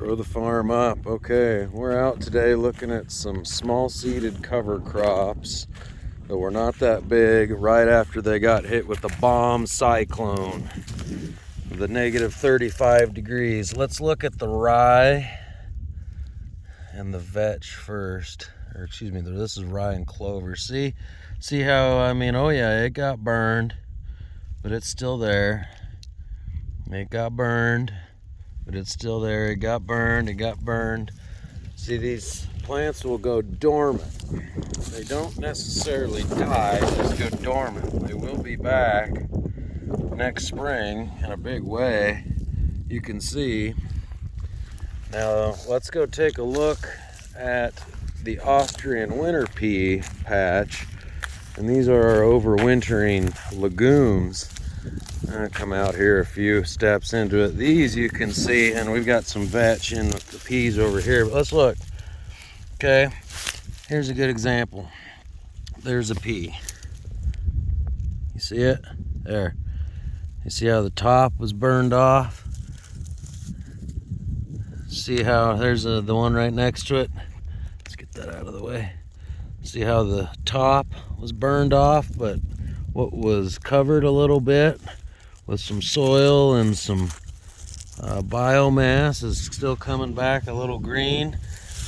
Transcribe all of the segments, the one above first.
Grow the farm up. Okay, we're out today looking at some small seeded cover crops that were not that big right after they got hit with the BOMB cyclone, the negative 35 degrees. Let's look at the rye and the vetch first, or excuse me, this is rye and clover. See how, oh yeah, it got burned, but it's still there. It got burned, but it's still there. It got burned. See, these plants will go dormant. They don't necessarily die, just go dormant. They will be back next spring in a big way, you can see. Now, let's go take a look at the Austrian winter pea patch. And these are our overwintering legumes. Come out here a few steps into it. These you can see, and we've got some vetch in with the peas over here. But let's look. Okay, here's a good example. There's a pea. You see it? There. You see how the top was burned off? See how there's the one right next to it? Let's get that out of the way. See how the top was burned off, but what was covered a little bit with some soil and some biomass is still coming back a little green.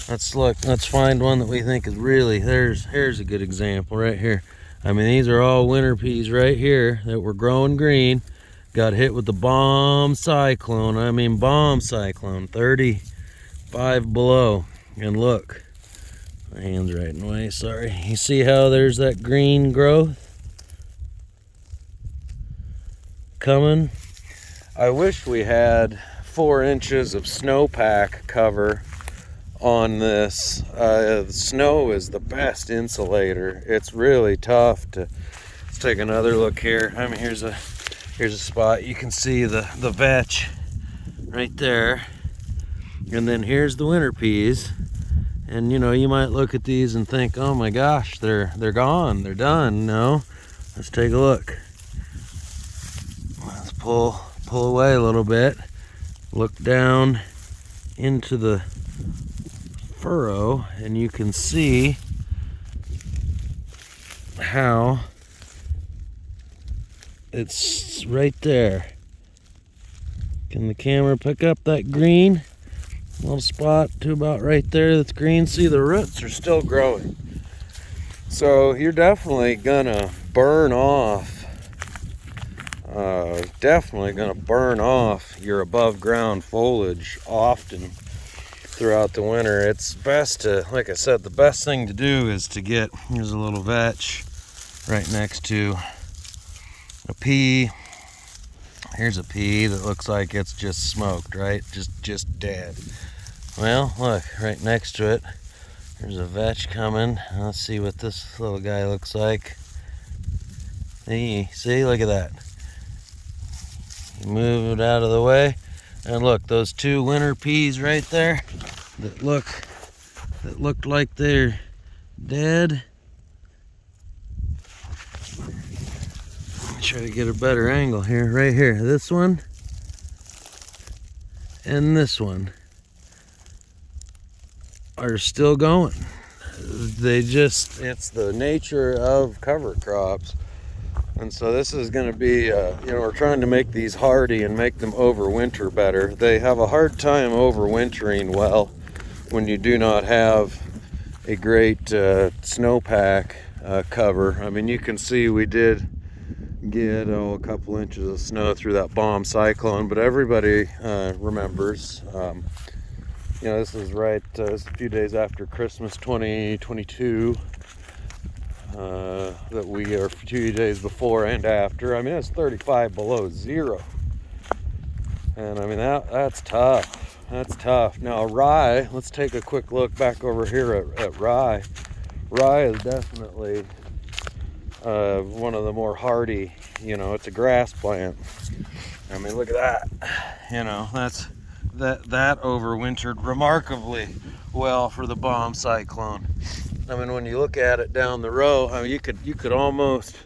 Let's look. Let's find one that we think is really, here's a good example right here. These are all winter peas right here that were growing green. Got hit with the BOMB cyclone. BOMB cyclone, 35 below. And look, my hand's right in the way, sorry. You see how there's that green growth coming? I wish we had 4 inches of snowpack cover on this. The snow is the best insulator. It's really tough to. Let's take another look here. Here's a spot. You can see the vetch right there, and then here's the winter peas. And you might look at these and think, oh my gosh, they're gone, they're done. No, let's take a look. Let's pull away a little bit, look down into the furrow, and you can see how it's right there. Can the camera pick up that green little spot to about right there that's green? See, the roots are still growing. So you're definitely gonna burn off your above ground foliage often throughout the winter. It's best to, like I said, the best thing to do is to get, here's a little vetch right next to a pea. Here's a pea that looks like it's just smoked, right? Just dead. Well, look, right next to it, there's a vetch coming. Let's see what this little guy looks like. See, look at that. You move it out of the way, and look, those 2 winter peas right there that looked like they're dead. Let me try to get a better angle here. Right here, this one and this one are still going. It's the nature of cover crops. And so this is going to be, we're trying to make these hardy and make them overwinter better. They have a hard time overwintering well when you do not have a great snowpack cover. You can see we did get a couple inches of snow through that BOMB cyclone, but everybody remembers. This is right, this is a few days after Christmas 2022. That we are a few days before and after. It's 35 below zero. And that's tough. That's tough. Now rye, let's take a quick look back over here at rye. Rye is definitely one of the more hardy, it's a grass plant. Look at that. That overwintered remarkably well for the BOMB cyclone. When you look at it down the row, you could almost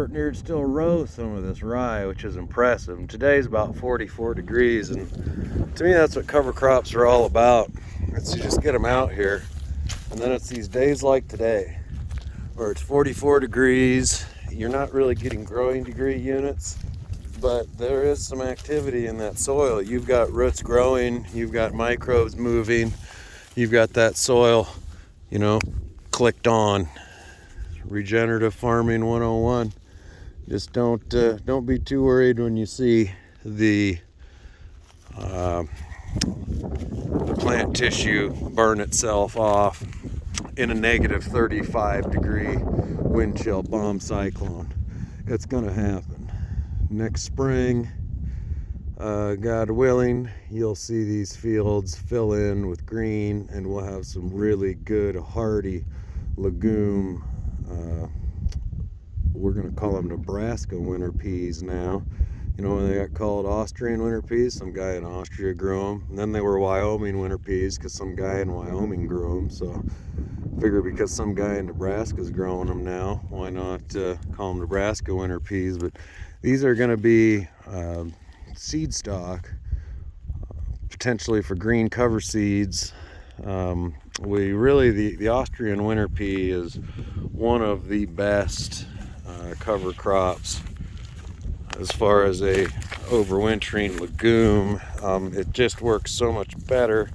near still row some of this rye, which is impressive. And today's about 44 degrees, and To me, that's what cover crops are all about. It's you just get them out here. And then it's these days like today where it's 44 degrees. You're not really getting growing degree units, but there is some activity in that soil. You've got roots growing, you've got microbes moving, you've got that soil, clicked on. Regenerative farming 101. Just don't be too worried when you see the plant tissue burn itself off in a negative 35 degree wind chill bomb cyclone. It's gonna happen. Next spring, God willing, you'll see these fields fill in with green, and we'll have some really good hardy legume. We're gonna call them Nebraska winter peas now. When they got called Austrian winter peas, some guy in Austria grew them. And then they were Wyoming winter peas because some guy in Wyoming grew them. So I figure because some guy in Nebraska is growing them now, why not call them Nebraska winter peas? But these are going to be seed stock, potentially for green cover seeds. The Austrian winter pea is one of the best cover crops as far as a overwintering legume. It just works so much better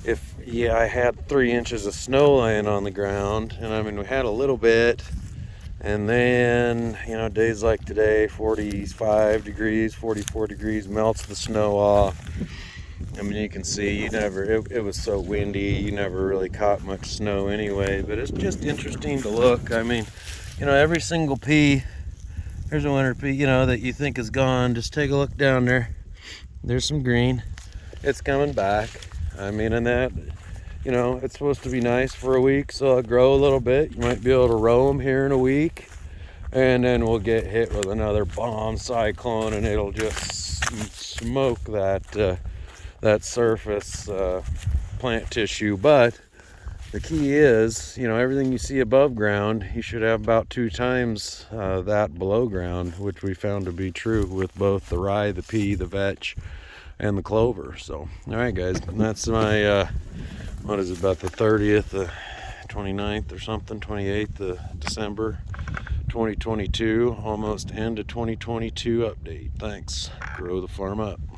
if I had 3 inches of snow laying on the ground, and we had a little bit, and then days like today, 45 degrees, 44 degrees, melts the snow off. You can see it was so windy, you never really caught much snow anyway. But it's just interesting to look. Every single pea, there's a winter pea, that you think is gone. Just take a look down there. There's some green. It's coming back. And that, it's supposed to be nice for a week, so it'll grow a little bit. You might be able to row them here in a week, and then we'll get hit with another bomb cyclone, and it'll just smoke that surface plant tissue. But the key is, everything you see above ground, you should have about 2 times that below ground, which we found to be true with both the rye, the pea, the vetch, and the clover. So, all right, guys, that's my, about the 30th, 29th or something, 28th of December, 2022, almost end of 2022 update. Thanks. Grow the farm up.